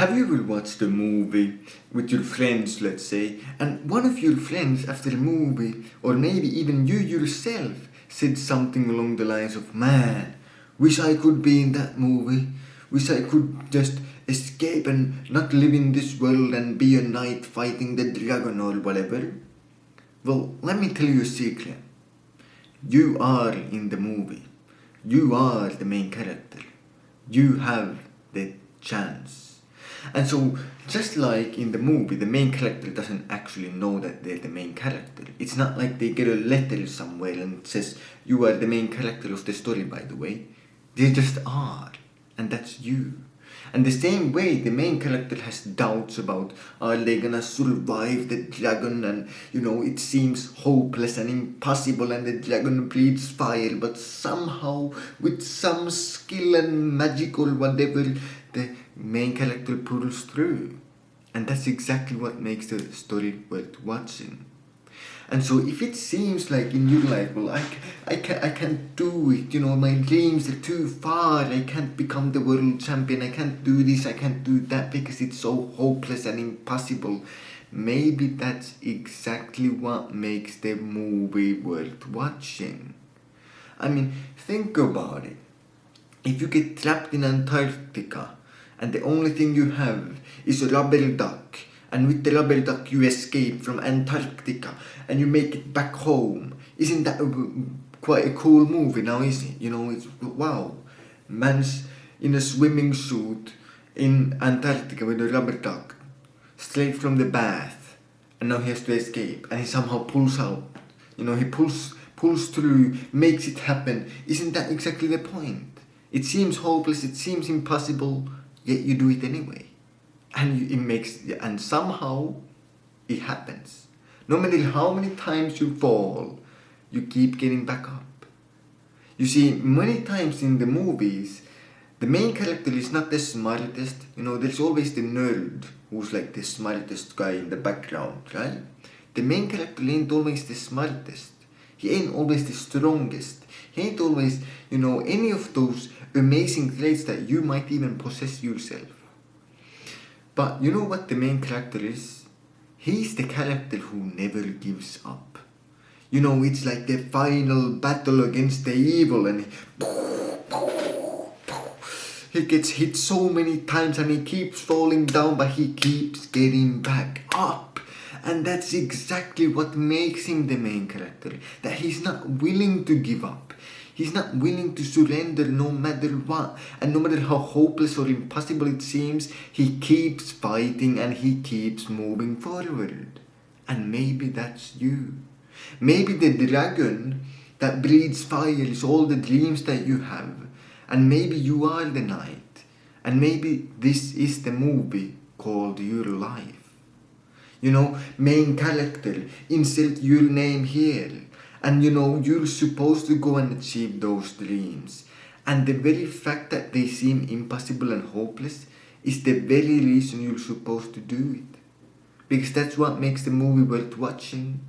Have you ever watched a movie with your friends, let's say, and one of your friends after the movie, or maybe even you yourself, said something along the lines of, "Man, wish I could be in that movie. Wish I could just escape and not live in this world and be a knight fighting the dragon or whatever." Well, let me tell you a secret. You are in the movie. You are the main character. You have the chance. And so, just like in the movie, the main character doesn't actually know that they're the main character. It's not like they get a letter somewhere and it says, "You are the main character of the story, by the way." They just are. And that's you. And the same way, the main character has doubts about, are they gonna survive the dragon, and it seems hopeless and impossible, and the dragon breathes fire, but somehow with some skill and magic or whatever, the main character pulls through. And that's exactly what makes the story worth watching. And so if it seems like in your life, well, I can't do it, my dreams are too far, I can't become the world champion, I can't do this, I can't do that because it's so hopeless and impossible, maybe that's exactly what makes the movie worth watching. I mean, think about it. If you get trapped in Antarctica and the only thing you have is a rubber duck, and with the rubber duck you escape from Antarctica and you make it back home, isn't that quite a cool movie now, isn't it? It's wow, man's in a swimming suit in Antarctica with a rubber duck, straight from the bath, and now he has to escape, and he somehow pulls out. He pulls through, makes it happen. Isn't that exactly the point? It seems hopeless, it seems impossible, yet you do it anyway. And somehow it happens. No matter how many times you fall, you keep getting back up. You see, many times in the movies, the main character is not the smartest. There's always the nerd who's like the smartest guy in the background, right? The main character ain't always the smartest. He ain't always the strongest. He ain't always, any of those amazing traits that you might even possess yourself. But you know what the main character is? He's the character who never gives up. It's like the final battle against the evil, and he gets hit so many times and he keeps falling down, but he keeps getting back up. And that's exactly what makes him the main character. That he's not willing to give up. He's not willing to surrender no matter what. And no matter how hopeless or impossible it seems, he keeps fighting and he keeps moving forward. And maybe that's you. Maybe the dragon that breathes fire is all the dreams that you have. And maybe you are the knight. And maybe this is the movie called your life. Main character, insert your name here. And you're supposed to go and achieve those dreams. And the very fact that they seem impossible and hopeless is the very reason you're supposed to do it. Because that's what makes the movie worth watching.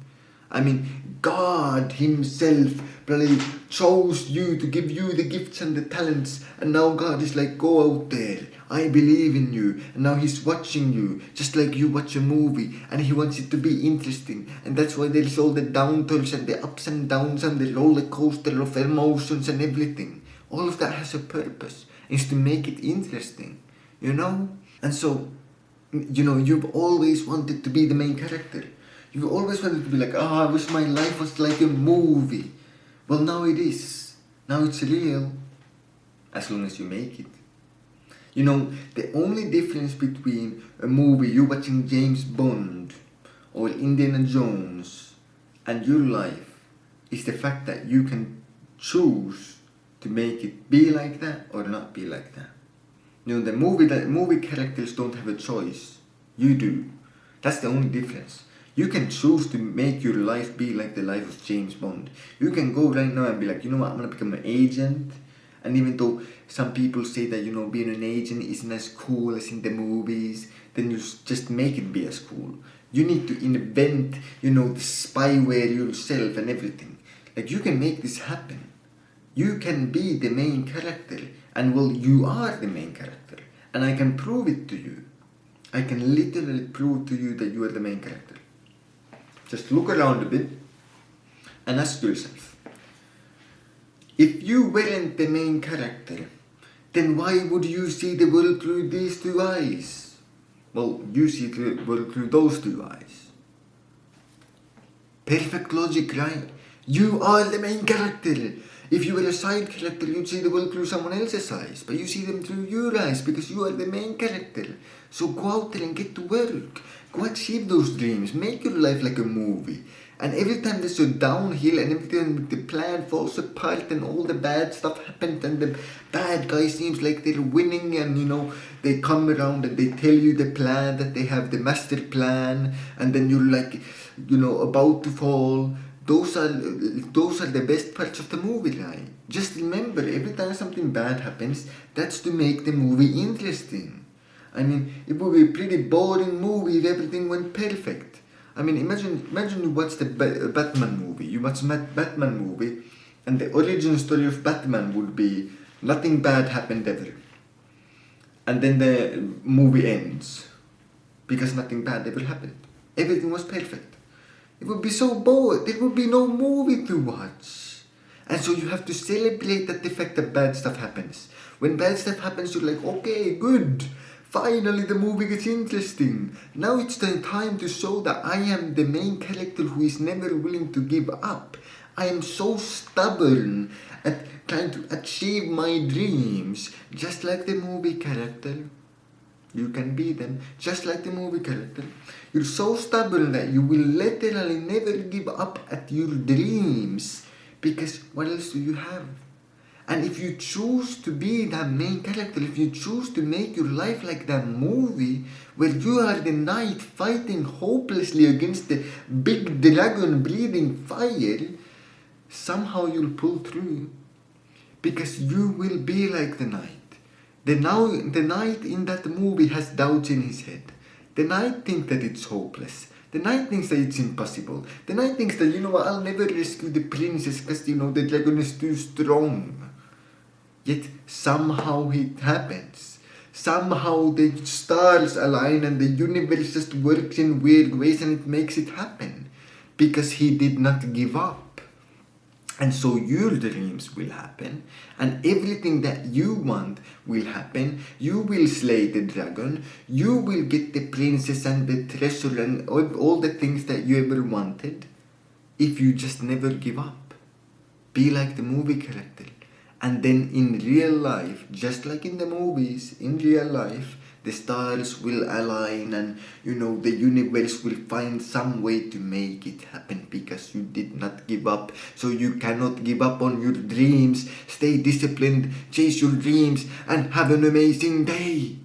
I mean, God himself probably chose you to give you the gifts and the talents, and now God is like, go out there, I believe in you. And now he's watching you, just like you watch a movie, and he wants it to be interesting. And that's why there's all the downturns and the ups and downs and the roller coaster of emotions and everything. All of that has a purpose, is to make it interesting, And so, you've always wanted to be the main character. You always wanted to be like, I wish my life was like a movie. Well, now it is. Now it's real. As long as you make it. The only difference between a movie, you watching James Bond or Indiana Jones, and your life is the fact that you can choose to make it be like that or not be like that. The movie characters don't have a choice. You do. That's the only difference. You can choose to make your life be like the life of James Bond. You can go right now and be like, I'm going to become an agent. And even though some people say that, being an agent isn't as cool as in the movies, then you just make it be as cool. You need to invent, the spyware yourself and everything. Like, you can make this happen. You can be the main character. And well, you are the main character. And I can prove it to you. I can literally prove to you that you are the main character. Just look around a bit and ask yourself, if you weren't the main character, then why would you see the world through these two eyes? Well, you see the world through those two eyes. Perfect logic, right? You are the main character. If you were a side character, you'd see the world through someone else's eyes, but you see them through your eyes because you are the main character. So go out there and get to work. Go achieve those dreams. Make your life like a movie. And every time there's a downhill and every time the plan falls apart and all the bad stuff happens and the bad guy seems like they're winning and they come around and they tell you the plan, that they have the master plan, and then you're like, about to fall. Those are the best parts of the movie, right? Just remember, every time something bad happens, that's to make the movie interesting. I mean, it would be a pretty boring movie if everything went perfect. I mean, imagine you watch the Batman movie. You watch Batman movie, and the origin story of Batman would be nothing bad happened ever. And then the movie ends because nothing bad ever happened. Everything was perfect. It would be so bored. There would be no movie to watch. And so you have to celebrate that the fact that bad stuff happens. When bad stuff happens, you're like, okay, good. Finally, the movie gets interesting. Now it's the time to show that I am the main character who is never willing to give up. I am so stubborn at trying to achieve my dreams, just like the movie character. You can be them, just like the movie character. You're so stubborn that you will literally never give up at your dreams, because what else do you have? And if you choose to be that main character, if you choose to make your life like that movie, where you are the knight fighting hopelessly against the big dragon breathing fire, somehow you'll pull through, because you will be like the knight. The knight in that movie has doubts in his head. The knight thinks that it's hopeless. The knight thinks that it's impossible. The knight thinks that, I'll never rescue the princess because, the dragon is too strong. Yet somehow it happens. Somehow the stars align and the universe just works in weird ways and it makes it happen. Because he did not give up. And so your dreams will happen, and everything that you want will happen. You will slay the dragon, you will get the princess and the treasure and all the things that you ever wanted, if you just never give up. Be like the movie character. And then in real life, just like in the movies, in real life, the stars will align and, the universe will find some way to make it happen because you did not give up. So you cannot give up on your dreams. Stay disciplined, chase your dreams, and have an amazing day.